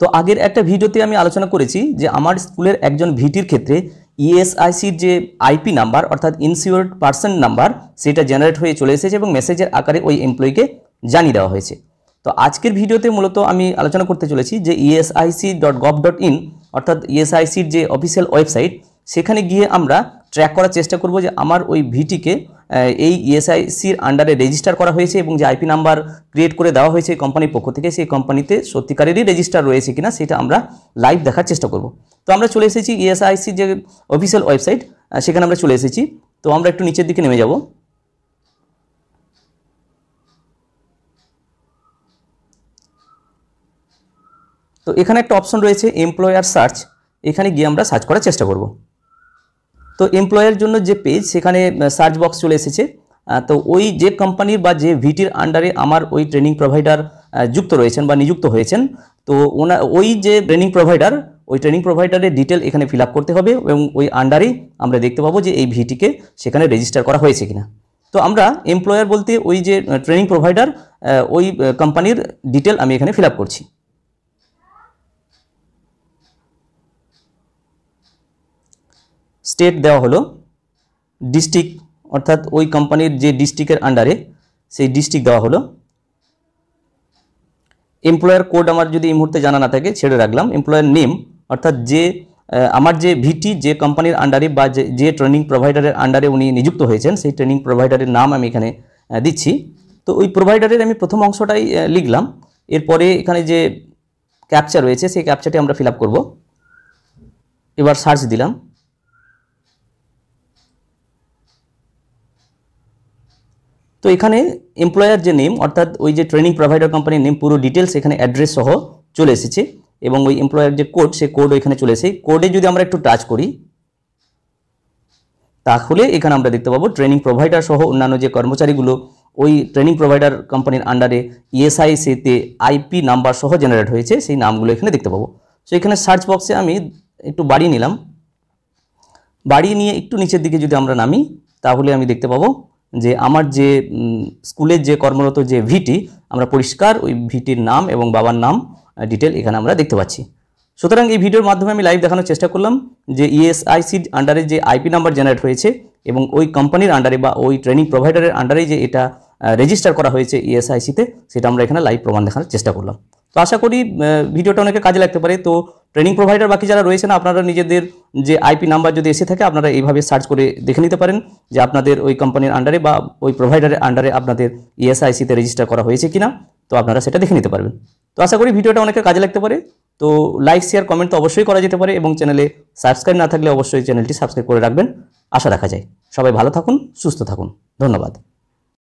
তো আগের একটা ভিডিওতে আমি আলোচনা করেছি যে আমার স্কুলের একজন ভিটির ক্ষেত্রে ইএসআইসির যে আইপি নাম্বার অর্থাৎ ইনসিওর্ড পার্সন নাম্বার সেটা জেনারেট হয়ে চলে এসেছে এবং মেসেজের আকারে ওই এমপ্লয়িকে জানিয়ে দেওয়া হয়েছে। তো আজকের ভিডিওতে মূলত আমি আলোচনা করতে চলেছি যে esic.gov.in অর্থাৎ ইএসআইসির যে অফিসিয়াল ওয়েবসাইট সেখানে গিয়ে আমরা ট্র্যাক করার চেষ্টা করব যে আমার ওই ভিটিকে এই ইএসআইসির আন্ডারে রেজিস্টার করা হয়েছে এবং যে আইপি নাম্বার ক্রিয়েট করে দেওয়া হয়েছে কোম্পানির পক্ষ থেকে সেই কোম্পানিতে সত্যিকারেরই রেজিস্টার রয়েছে কিনা সেটা আমরা লাইভ দেখার চেষ্টা করব। তো আমরা চলে এসেছি ইএসআইসির যে অফিসিয়াল ওয়েবসাইট সেখানে আমরা চলে এসেছি। তো আমরা একটু নিচের দিকে নেমে যাব। তো এখানে একটা অপশন রয়েছে এমপ্লয়ার সার্চ, এখানে গিয়ে আমরা সার্চ করার চেষ্টা করব। তো এমপ্লয়ের জন্য যে পেজ সেখানে সার্চ বক্স চলে এসেছে। তো ওই যে কোম্পানির বা যে ভিটির আন্ডারে আমার ওই ট্রেনিং প্রোভাইডার যুক্ত রয়েছেন বা নিযুক্ত হয়েছেন, তো ওই যে ট্রেনিং প্রোভাইডার ওই ট্রেনিং প্রোভাইডারের ডিটেল এখানে ফিল আপ করতে হবে এবং ওই আন্ডারেই আমরা দেখতে পাবো যে এই ভিটিকে সেখানে রেজিস্টার করা হয়েছে কিনা। তো আমরা এমপ্লয়ার বলতে ওই যে ট্রেনিং প্রোভাইডার ওই কোম্পানির ডিটেল আমি এখানে ফিল আপ করছি। স্টেট দেওয়া হলো, ডিস্ট্রিক্ট অর্থাৎ ওই কোম্পানির যে ডিস্ট্রিক্টের আন্ডারে সেই ডিস্ট্রিক্ট দেওয়া হলো। এমপ্লয়ার কোড আমার যদি এই মুহূর্তে জানা না থাকে ছেড়ে রাখলাম। এমপ্লয়ার নেম অর্থাৎ যে আমার যে ভিটি যে কোম্পানির আন্ডারে বা যে ট্রেনিং প্রোভাইডারের আন্ডারে উনি নিযুক্ত হয়েছেন সেই ট্রেনিং প্রোভাইডারের নাম আমি এখানে দিচ্ছি। তো ওই প্রোভাইডারের আমি প্রথম অংশটাই লিখলাম। এরপরে এখানে যে ক্যাপচা রয়েছে সেই ক্যাপচাটি আমরা ফিল আপ করব। এবার সার্চ দিলাম। তো এখানে এমপ্লয়ার যে নেম অর্থাৎ ওই যে ট্রেনিং প্রোভাইডার কোম্পানির নেম পুরো ডিটেলস এখানে অ্যাড্রেস সহ চলে এসেছে এবং ওই এমপ্লয়ার যে কোড সেই কোডও এখানে চলে এসেছে। কোডে যদি আমরা একটু টাচ করি তাহলে এখানে আমরা দেখতে পাবো ট্রেনিং প্রোভাইডার সহ অন্যান্য যে কর্মচারীগুলো ওই ট্রেনিং প্রোভাইডার কোম্পানির আন্ডারে ইএসআইসিতে আইপি নাম্বার সহ জেনারেট হয়েছে সেই নামগুলো এখানে দেখতে পাবো। সো এখানে সার্চ বক্সে আমি একটু বাড়িয়ে নিলাম। বাড়িয়ে নিয়ে একটু নিচের দিকে যদি আমরা নামি তাহলে আমি দেখতে পাবো যে আমার যে স্কুলের যে কর্মরত যে ভিটি আমরা পরিষ্কার ওই ভিটির নাম এবং বাবার নাম ডিটেল এখানে আমরা দেখতে পাচ্ছি। সুতরাং এই ভিডিওর মাধ্যমে আমি লাইভ দেখানোর চেষ্টা করলাম যে ইএসআইসির আন্ডারে যে আইপি নাম্বার জেনারেট হয়েছে এবং ওই কোম্পানির আন্ডারে বা ওই ট্রেনিং প্রোভাইডারের আন্ডারে যে এটা রেজিস্টার করা হয়েছে ইএসআইসিতে সেটা আমরা এখানে লাইভ প্রমাণ দেখানোর চেষ্টা করলাম। তো আশা করি ভিডিওটা অনেকে কাজে লাগতে পারে। তো ট্রেনিং প্রোভাইডার বাকি যারা রয়েছেন আপনারা নিজেদের যে আইপি নাম্বার যদি এসে থাকে আপনারা এইভাবে সার্চ করে দেখে নিতে পারেন যে আপনাদের ওই কোম্পানির আন্ডারে বা ওই প্রোভাইডারের আন্ডারে আপনাদের ইএসআইসিতে রেজিস্টার করা হয়েছে কিনা, তো আপনারা সেটা দেখে নিতে পারবেন। তো আশা করি ভিডিওটা অনেকের কাজে লাগতে পারে। তো লাইক শেয়ার কমেন্ট তো অবশ্যই করা যেতে পারে এবং চ্যানেলে সাবস্ক্রাইব না থাকলে অবশ্যই চ্যানেলটি সাবস্ক্রাইব করে রাখবেন। আশা রাখা যায় সবাই ভালো থাকুন, সুস্থ থাকুন। ধন্যবাদ।